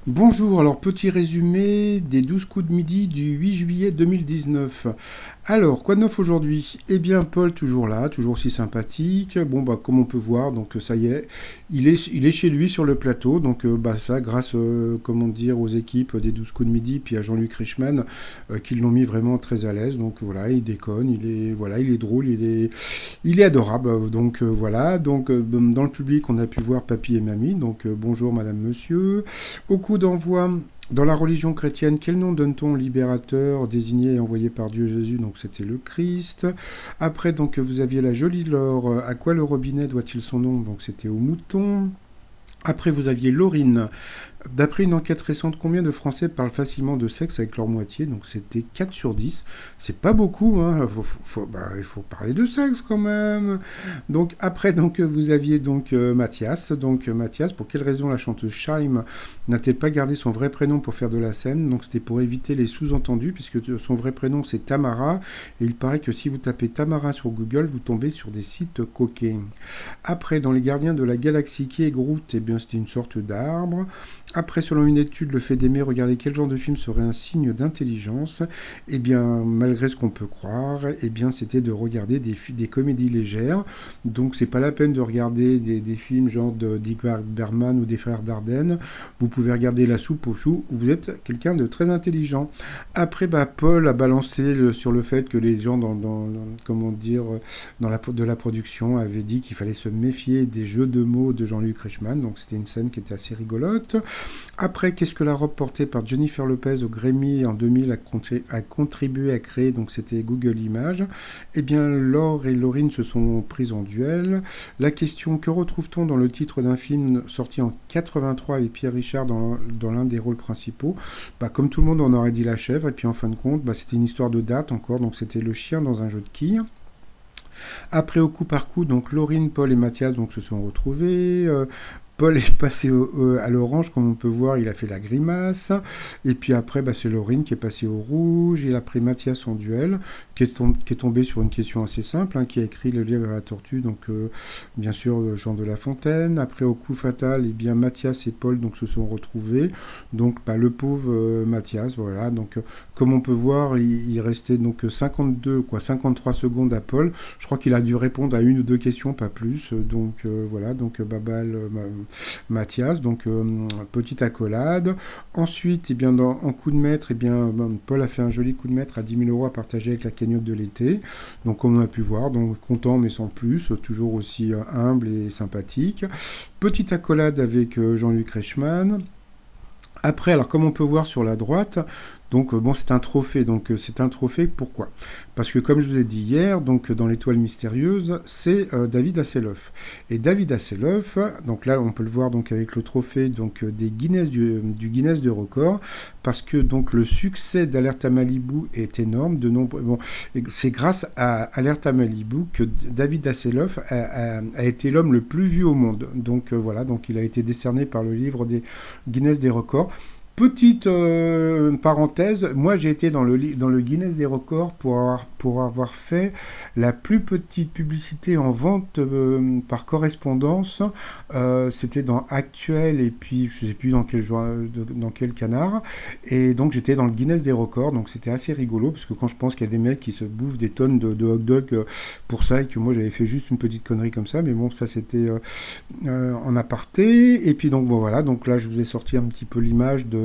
Bonjour, alors petit résumé des 12 coups de midi du 8 juillet 2019. Alors, quoi de neuf aujourd'hui? Eh bien, Paul toujours là, toujours aussi sympathique. Bon, bah, comme on peut voir, donc ça y est, il est chez lui sur le plateau. Donc, bah, ça, grâce, comment dire, aux équipes des 12 coups de midi, puis à Jean-Luc Reichmann, qui l'ont mis vraiment très à l'aise. Donc, voilà, il déconne, voilà, il est drôle, il est adorable. Donc, voilà. Donc, dans le public, on a pu voir Papy et Mamie. Donc, bonjour, madame, monsieur. Au coup d'envoi, dans la religion chrétienne, quel nom donne-t-on au libérateur désigné et envoyé par Dieu Jésus? Donc c'était le Christ. Après, donc vous aviez la jolie Laure. À quoi le robinet doit-il son nom? Donc c'était au mouton. Après, vous aviez Laurine. D'après une enquête récente, combien de Français parlent facilement de sexe avec leur moitié? Donc c'était 4 sur 10. C'est pas beaucoup, hein. Il faut parler de sexe quand même. Donc après, donc, vous aviez donc Mathias. Donc Mathias, pour quelle raison la chanteuse Shaim n'a-t-elle pas gardé son vrai prénom pour faire de la scène? Donc c'était pour éviter les sous-entendus, puisque son vrai prénom c'est Tamara. Et il paraît que si vous tapez Tamara sur Google, vous tombez sur des sites coquets. Après, dans les gardiens de la galaxie, qui est Groot? Eh bien, c'était une sorte d'arbre. Après, selon une étude, le fait d'aimer regarder quel genre de film serait un signe d'intelligence. Eh bien, malgré ce qu'on peut croire, eh bien, c'était de regarder des comédies légères. Donc, c'est pas la peine de regarder des films genre de Dick Berman ou des frères Dardenne. Vous pouvez regarder La soupe aux choux. Vous êtes quelqu'un de très intelligent. Après, bah, Paul a balancé sur le fait que les gens comment dire, de la production avaient dit qu'il fallait se méfier des jeux de mots de Jean-Luc Reichmann. Donc, c'était une scène qui était assez rigolote. Après, qu'est-ce que la robe portée par Jennifer Lopez au Grammy en 2000 a contribué à créer? Donc c'était Google Images. Eh bien, Laure et Laurine se sont prises en duel. La question, que retrouve-t-on dans le titre d'un film sorti en 83 avec Pierre Richard dans l'un des rôles principaux? Bah, comme tout le monde, on aurait dit la chèvre. Et puis en fin de compte, bah, c'était une histoire de date encore. Donc c'était le chien dans un jeu de quilles. Après, au coup par coup, donc Laurine, Paul et Mathias donc, se sont retrouvés. Paul est passé à l'orange, comme on peut voir, il a fait la grimace. Et puis après, bah, c'est Laurine qui est passée au rouge. Il a pris Mathias en duel, qui est tombé sur une question assez simple, hein, qui a écrit Le lièvre et la tortue, donc bien sûr Jean de La Fontaine. Après, au coup fatal, eh bien, Mathias et Paul donc, se sont retrouvés. Donc bah, le pauvre Mathias, voilà. Donc comme on peut voir, il restait donc 53 secondes à Paul. Je crois qu'il a dû répondre à une ou deux questions, pas plus. Donc voilà, donc Babal, Mathias, donc petite accolade. Ensuite, eh bien, en coup de maître, eh bien, Paul a fait un joli coup de maître à 10 000 euros à partager avec la cagnotte de l'été. Donc, comme on a pu voir, donc content mais sans plus, toujours aussi humble et sympathique. Petite accolade avec Jean-Luc Reichmann. Après, alors comme on peut voir sur la droite, donc bon, c'est un trophée. Donc c'est un trophée, pourquoi? Parce que comme je vous ai dit hier, donc dans l'étoile mystérieuse, c'est David Hasselhoff. Et David Hasselhoff, donc là on peut le voir donc avec le trophée donc des Guinness du Guinness de record, parce que donc le succès d'Alerte à Malibu est énorme. Bon, c'est grâce à Alerte à Malibu que David Hasselhoff a été l'homme le plus vu au monde. Donc voilà, donc il a été décerné par le livre des Guinness des records. Petite parenthèse, moi j'ai été dans le Guinness des records pour avoir fait la plus petite publicité en vente par correspondance. C'était dans Actuel et puis je ne sais plus dans quel canard. Et donc j'étais dans le Guinness des records, donc c'était assez rigolo parce que quand je pense qu'il y a des mecs qui se bouffent des tonnes de hot dog pour ça et que moi j'avais fait juste une petite connerie comme ça, mais bon ça c'était en aparté. Et puis donc bon voilà, donc là je vous ai sorti un petit peu l'image de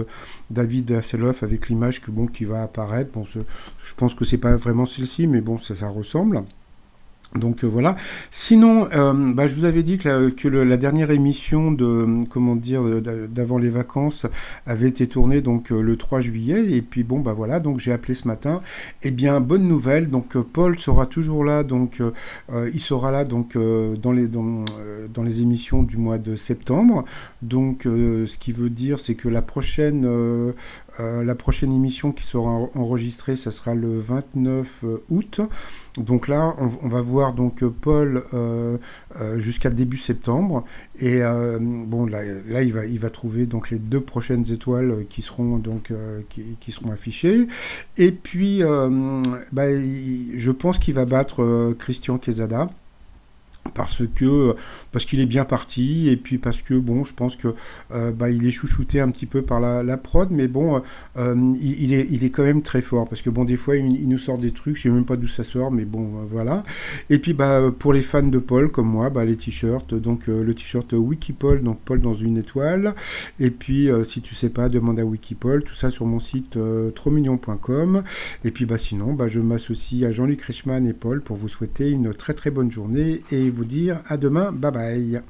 David Hasselhoff avec l'image qui va apparaître. Bon, je pense que c'est pas vraiment celle-ci, mais bon, ça ressemble. Donc voilà. Sinon, bah, je vous avais dit que la dernière émission d'avant les vacances avait été tournée donc le 3 juillet et puis bon bah voilà, donc j'ai appelé ce matin. Eh bien bonne nouvelle, donc Paul sera toujours là, donc il sera là donc dans les émissions du mois de septembre. Donc ce qui veut dire c'est que la prochaine émission qui sera enregistrée, ça sera le 29 août. Donc là, on va voir donc Paul jusqu'à début septembre. Et bon, là il va trouver donc les deux prochaines étoiles qui seront donc qui seront affichées. Et puis, bah, je pense qu'il va battre Christian Quesada. parce qu'il est bien parti et puis parce que bon je pense que il est chouchouté un petit peu par la prod mais bon il est quand même très fort parce que bon des fois il nous sort des trucs je sais même pas d'où ça sort mais bon voilà et puis pour les fans de Paul comme moi les t-shirts donc le t-shirt Wikipol donc Paul dans une étoile et puis si tu sais pas demande à Wikipol tout ça sur mon site trosmignon.com et puis sinon je m'associe à Jean-Luc Reichmann et Paul pour vous souhaiter une très très bonne journée et vous dire à demain, bye bye.